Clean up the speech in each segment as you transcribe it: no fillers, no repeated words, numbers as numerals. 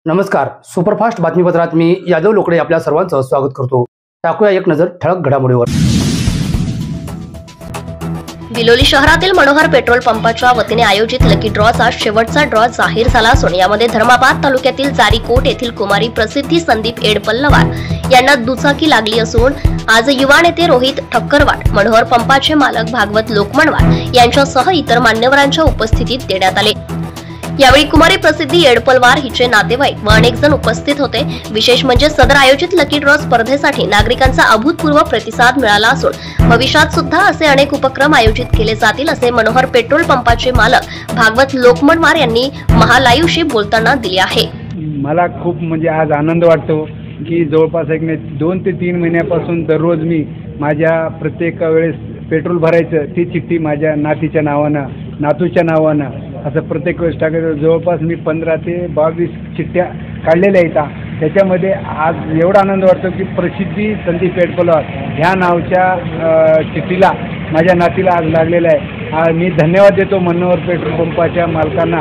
नमस्कार. सुपरफास्ट बातमीपत्रात मी यादव लोकडे आपल्या सर्वांचं स्वागत करतो. टाकूया एक नजर ठळक घडामोडीवर. बिलोली शहरातील मनोहर पेट्रोल पंपाच्या वतीने आयोजित लकी ड्रॉचा शेवटचा ड्रॉ जाहीर झाला असून यामध्ये धर्माबाद तालुक्यातील जारीकोट येथील कुमारी प्रसिद्धी संदीप एडपल्लवार यांना दुचाकी लागली असून आज युवा नेते रोहित ठक्करवाड, मनोहर पंपाचे मालक भागवत लोकमणवार यांच्यासह इतर मान्यवरांच्या उपस्थितीत देण्यात आले. यावेळी कुमारी प्रसिद्धी एडपलवार हिचे नातेवाईक व अनेक जण उपस्थित होते. विशेष म्हणजे सदर आयोजित लकी ड्रॉ स्पर्धेसाठी नागरिकांचा अभूतपूर्व प्रतिसाद मिळाला असून भविष्यात सुद्धा असे अनेक उपक्रम आयोजित केले जातील असे मनोहर पेट्रोल पंपाचे मालक भागवत लोकमणवार यांनी महालाईव्हशी बोलताना दिले आहे. मला खूप म्हणजे आज आनंद वाटतो की जवळपास 2 ते 3 महिन्यापासून दररोज मी माझ्या प्रत्येक वेळेस पेट्रोल भरायचं ती चिठ्ठी माझ्या नातीच्या नावानं, नातूच्या नावानं असं प्रत्येक वेळेस टाकायचं. जवळपास मी 15 ते 22 चिठ्ठ्या काढलेल्या आहेत. त्याच्यामध्ये आज एवढा आनंद वाटतो की प्रसिद्धी संदीप एडपलवार ह्या नावच्या चिठ्ठीला माझ्या नातीला आज लागलेला आहे. मी धन्यवाद देतो मनोहर पेट्रोल पंपाच्या मालकांना.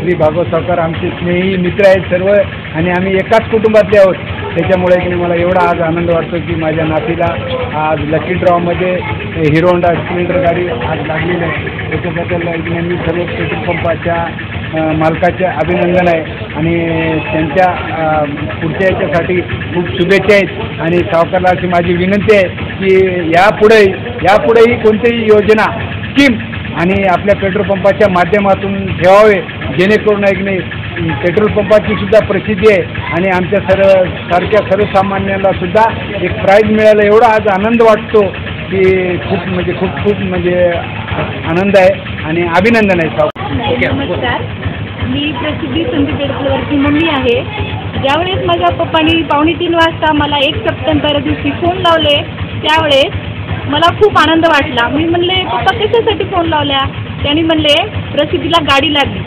श्री भागवत सावकार आमचे स्नेही मित्र आहेत सर्व आणि आम्ही एकाच कुटुंबातले आहोत. त्याच्यामुळे की मला एवढा आज आनंद वाटतो की माझ्या नातीला आज लकी ड्रॉमध्ये हिरो होंडा स्प्लेंडर गाडी आज लागलेली आहे. त्याच्याबद्दल मी सर्व पेट्रोल पंपाच्या मालकाचे अभिनंदन आहे आणि त्यांच्या पुढच्या याच्यासाठी खूप शुभेच्छा आहेत. आणि सावकारला अशी माझी विनंती आहे की यापुढेही कोणतीही योजना स्कीम आणि आपल्या पेट्रोल पंपाच्या माध्यमातून ठेवावे, जेणेकरून पेट्रोल पंपाची सुद्धा प्रसिद्धी आहे आणि आमच्या सारख्या सर्वसामान्यांना सुद्धा एक प्राईज मिळालं. एवढा आज आनंद वाटतो की खूप आनंद आहे आणि अभिनंदन आहे. नमस्कार, मी प्रसिद्धी संदीप एडपलवारची मम्मी आहे. ज्यावेळेस माझ्या पप्पांनी 2:45 वाजता मला 1 सप्टेंबर दिवशी फोन लावले त्यावेळेस मला खूप आनंद वाटला. मी म्हणले, पप्पा कशासाठी फोन लावल्या? त्यांनी म्हणले, प्रसिद्धीला गाडी लागली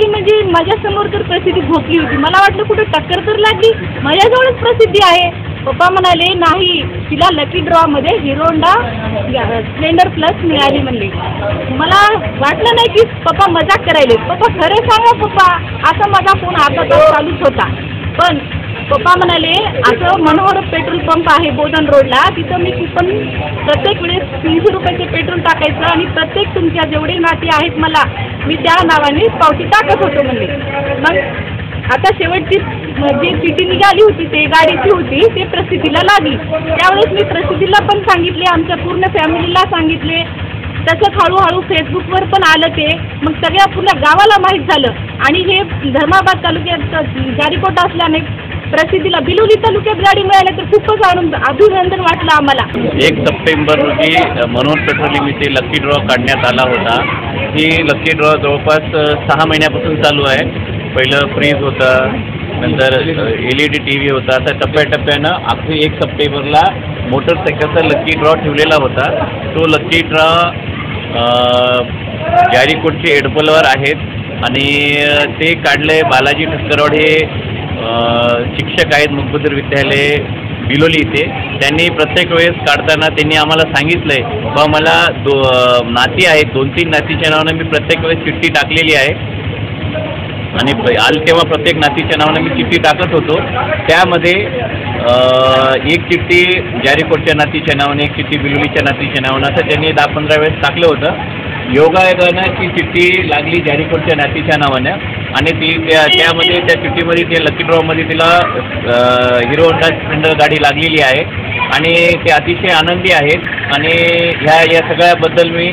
म्हणजे माझ्यासमोर तर प्रसिद्धी झोपली होती. मला वाटलं कुठं टक्कर तर लागली, माझ्याजवळच प्रसिद्धी आहे. पप्पा म्हणाले, नाही, तिला लकी ड्रॉमध्ये हिरो होंडा स्प्लेंडर प्लस मिळाली म्हणले. मला वाटलं नाही की पप्पा मजाक करायले. पप्पा खरं सांगा पप्पा, असा माझा फोन अर्धा तास चालूच होता. पण पप्पा म्हणाले, असं मनोहर पेट्रोल पंप आहे बोधन रोडला, तिथं मी कुपन प्रत्येक वेळेस 300 रुपयाचे पेट्रोल टाकायचं आणि प्रत्येक तुमच्या जेवढे नाते आहेत मला मी त्या नावाने पावती टाकत होतो म्हणले. मग आता शेवटची जी चिठ्ठी निघाली होती ते गाडीची होती, ते प्रसिद्धीला लागली. त्यावेळेस मी प्रसिद्धीला पण सांगितले, आमच्या पूर्ण फॅमिलीला सांगितले. तसंच हळूहळू फेसबुकवर पण आलं ते. मग सगळ्या पूर्ण गावाला माहीत झालं आणि हे धर्माबाद तालुक्यात जारीकोट असल्याने प्रसिद्धीला बिलोली तालुक्यात गाडी मिळाली तर खूपच अभिनंदन वाटलं आम्हाला. 1 सप्टेंबर रोजी मनोहर पेट्रोल इथे लकी ड्रॉ काढण्यात आला होता. ही लकी ड्रॉ जवळपास 6 महिन्यापासून चालू आहे. पहिलं फ्रीज होतं, नंतर LED TV होता. आता टप्प्याटप्प्यानं अगदी 1 सप्टेंबरला मोटरसायकलचा लकी ड्रॉ ठेवलेला होता. तो लकी ड्रॉ जारीकोटचे एडपलवार आहेत आणि ते काढले. बालाजी ठक्करवाड हे शिक्षक आहेत मुकबधीर विद्यालय बिलोली इथे. त्यांनी प्रत्येक वेळेस काढताना त्यांनी आम्हाला सांगितलं आहे बा मला नाती आहेत, 2-3 नातीच्या नावानं मी प्रत्येक वेळेस चिठ्ठी टाकलेली आहे आणि आल तेव्हा प्रत्येक नातीच्या नावानं मी चिठ्ठी टाकत होतो. त्यामध्ये एक चिठ्ठी जारीकोटच्या नातीच्या नावाने, एक चिठ्ठी बिलोलीच्या नातीच्या नावानं, असं त्यांनी 10-15 वेळेस टाकलं होतं. योगायोगानं ती चिठ्ठी लागली जारीकोटच्या नातीच्या नावानं आणि ती त्यामध्ये त्या चिठ्ठीमध्ये त्या लकी ड्रॉमध्ये तिला हिरो होंडा स्प्लेंडर गाडी लागलेली आहे आणि ते अतिशय आनंदी आहेत. आणि या सगळ्याबद्दल मी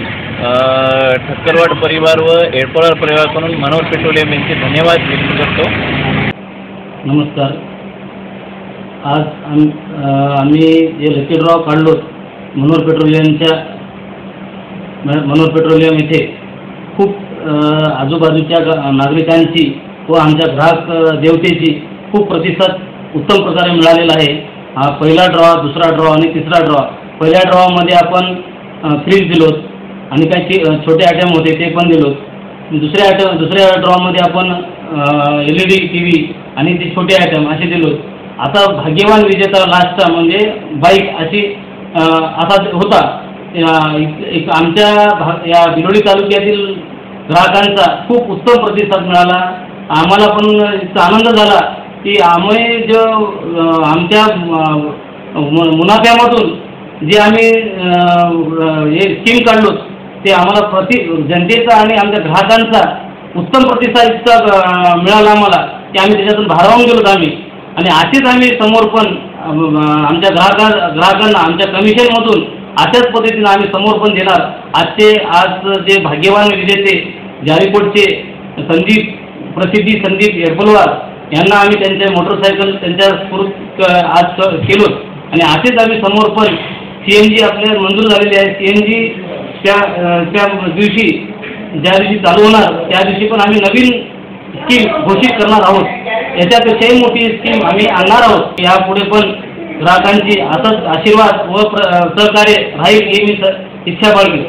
ठक्करवाड परिवार व एडपलवार परिवाराकडून मनोहर पेट्रोलियम यांचे धन्यवाद व्यक्त करतो. नमस्कार. आज आम्ही जे लकी ड्रॉ काढलो मनोहर पेट्रोलियम येथे खूप आजूबाजूच्या नागरिकांची व आमच्या ग्राहक देवतेची खूप प्रतिसाद उत्तम प्रकारे मिळालेला आहे. हा पहिला ड्रॉ, दुसरा ड्रॉ आणि तिसरा ड्रॉ. पहिल्या ड्रॉमध्ये आपण फ्रीज दिलोत आणि काही छोटे आयटम होते ते पण दिलोत. दुसऱ्या ड्रॉमध्ये आपण LED TV आणि ते छोटे आयटम असे दिलोत. आता भाग्यवान विजेता लास्टचा म्हणजे बाईक असा होता. आमच्या या बिलोली तालुक्यातील ग्राहकांचा खूप उत्तम प्रतिसाद मिळाला आम्हाला पण इतका आनंद झाला की आम्ही जो आमच्या मुनाफ्यामधून जे आम्ही हे स्कीम काढलो ते आम्हाला जनतेचा आणि आमच्या ग्राहकांचा उत्तम प्रतिसाद इतका मिळाला आम्हाला की आम्ही त्याच्यातून भारावून गेलो आम्ही. आणि असेच आम्ही समोर पण आमच्या ग्राहकांना आमच्या कमिशनमधून अशाच पद्धतीनं आम्ही समोर पण देणार. आज जे भाग्यवान विजेते जारीकोटचे प्रसिद्धी संदीप एडपलवार यांना आम्ही त्यांच्या मोटरसायकल त्यांच्या स्फूर्त आज केलो. आणि असेच आम्ही समोर पण CNG आपल्याला मंजूर झालेली आहे. CNG त्या दिवशी ज्या दिवशी चालू होणार त्या दिवशी पण आम्ही नवीन स्कीम घोषित करणार आहोत. याच्यापेक्षाही मोठी स्कीम आम्ही आणणार आहोत. यापुढे पण ग्राहकांची असंच आशीर्वाद व सहकार्य राहील ही मी इच्छा बाळगली.